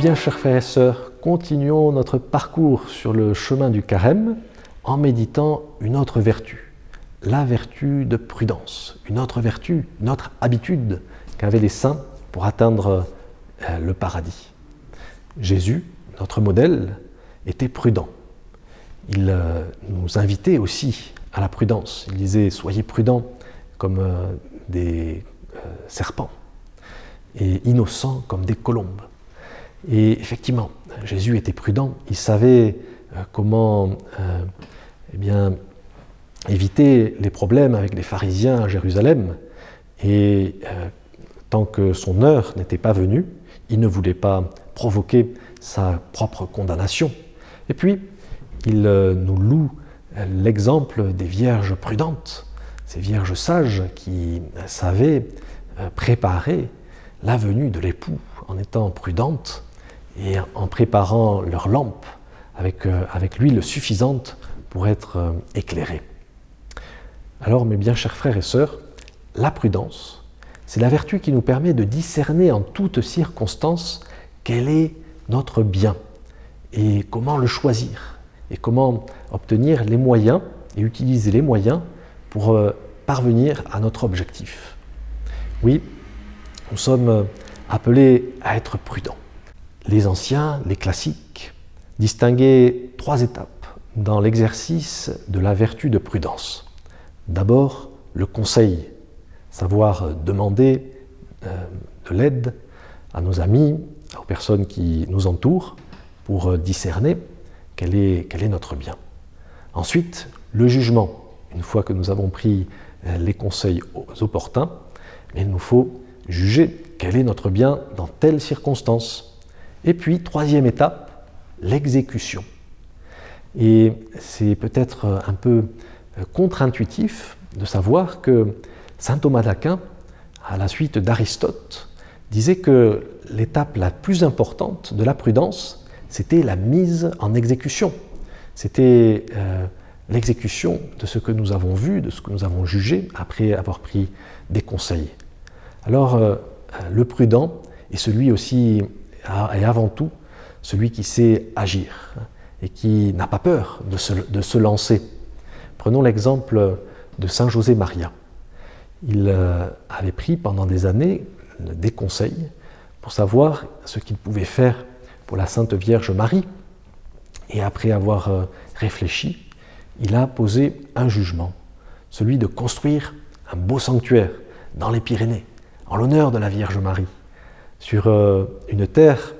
bien, chers frères et sœurs, continuons notre parcours sur le chemin du carême en méditant une autre vertu, la vertu de prudence, une autre vertu, une autre habitude qu'avaient les saints pour atteindre le paradis. Jésus, notre modèle, était prudent. Il nous invitait aussi à la prudence. Il disait « Soyez prudents comme des serpents et innocents comme des colombes ». Et effectivement, Jésus était prudent. Il savait comment éviter les problèmes avec les pharisiens à Jérusalem. Et tant que son heure n'était pas venue, il ne voulait pas provoquer sa propre condamnation. Et puis, il nous loue l'exemple des vierges prudentes, ces vierges sages qui savaient préparer la venue de l'époux en étant prudentes et en préparant leur lampe avec l'huile suffisante pour être éclairée. Alors, mes bien chers frères et sœurs, la prudence, c'est la vertu qui nous permet de discerner en toutes circonstances quel est notre bien et comment le choisir et comment obtenir les moyens et utiliser les moyens pour parvenir à notre objectif. Oui, nous sommes appelés à être prudents. Les anciens, les classiques, distinguaient 3 étapes dans l'exercice de la vertu de prudence. D'abord, le conseil, savoir demander de l'aide à nos amis, aux personnes qui nous entourent, pour discerner quel est notre bien. Ensuite, le jugement. Une fois que nous avons pris les conseils opportuns, il nous faut juger quel est notre bien dans telle circonstance. Et puis, 3e étape, l'exécution. Et c'est peut-être un peu contre-intuitif de savoir que saint Thomas d'Aquin, à la suite d'Aristote, disait que l'étape la plus importante de la prudence, c'était la mise en exécution. C'était l'exécution de ce que nous avons vu, de ce que nous avons jugé, après avoir pris des conseils. Alors, le prudent est celui aussi, et avant tout, celui qui sait agir et qui n'a pas peur de se lancer. Prenons l'exemple de saint José Maria. Il avait pris pendant des années des conseils pour savoir ce qu'il pouvait faire pour la Sainte Vierge Marie. Et après avoir réfléchi, il a posé un jugement, celui de construire un beau sanctuaire dans les Pyrénées, en l'honneur de la Vierge Marie, sur une terre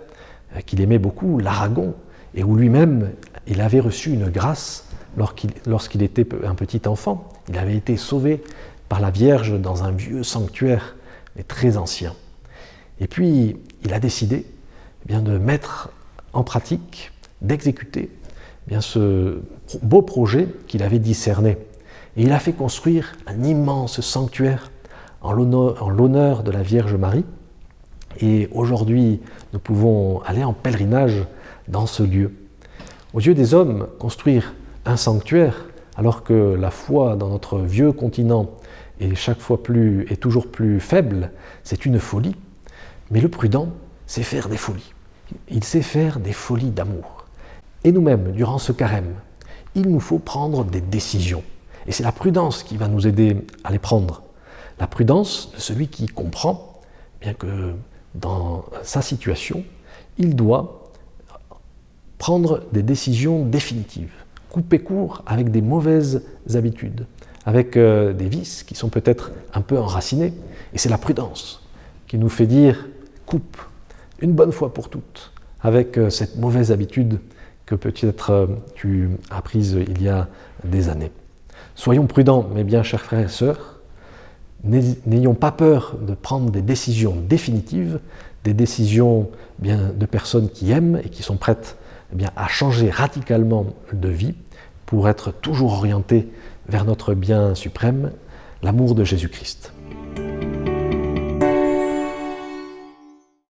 qu'il aimait beaucoup, l'Aragon, et où lui-même, il avait reçu une grâce lorsqu'il était un petit enfant. Il avait été sauvé par la Vierge dans un vieux sanctuaire, mais très ancien. Et puis, il a décidé de mettre en pratique, d'exécuter ce beau projet qu'il avait discerné. Et il a fait construire un immense sanctuaire en l'honneur de la Vierge Marie. Et aujourd'hui, nous pouvons aller en pèlerinage dans ce lieu. Aux yeux des hommes, construire un sanctuaire, alors que la foi dans notre vieux continent est toujours plus faible, c'est une folie. Mais le prudent sait faire des folies. Il sait faire des folies d'amour. Et nous-mêmes, durant ce carême, il nous faut prendre des décisions. Et c'est la prudence qui va nous aider à les prendre. La prudence de celui qui comprend bien que dans sa situation, il doit prendre des décisions définitives, couper court avec des mauvaises habitudes, avec des vices qui sont peut-être un peu enracinés. Et c'est la prudence qui nous fait dire « coupe » une bonne fois pour toutes avec cette mauvaise habitude que peut-être tu as prise il y a des années. Soyons prudents, mes bien chers frères et sœurs, n'ayons pas peur de prendre des décisions définitives, des décisions de personnes qui aiment et qui sont prêtes à changer radicalement de vie pour être toujours orientées vers notre bien suprême, l'amour de Jésus-Christ.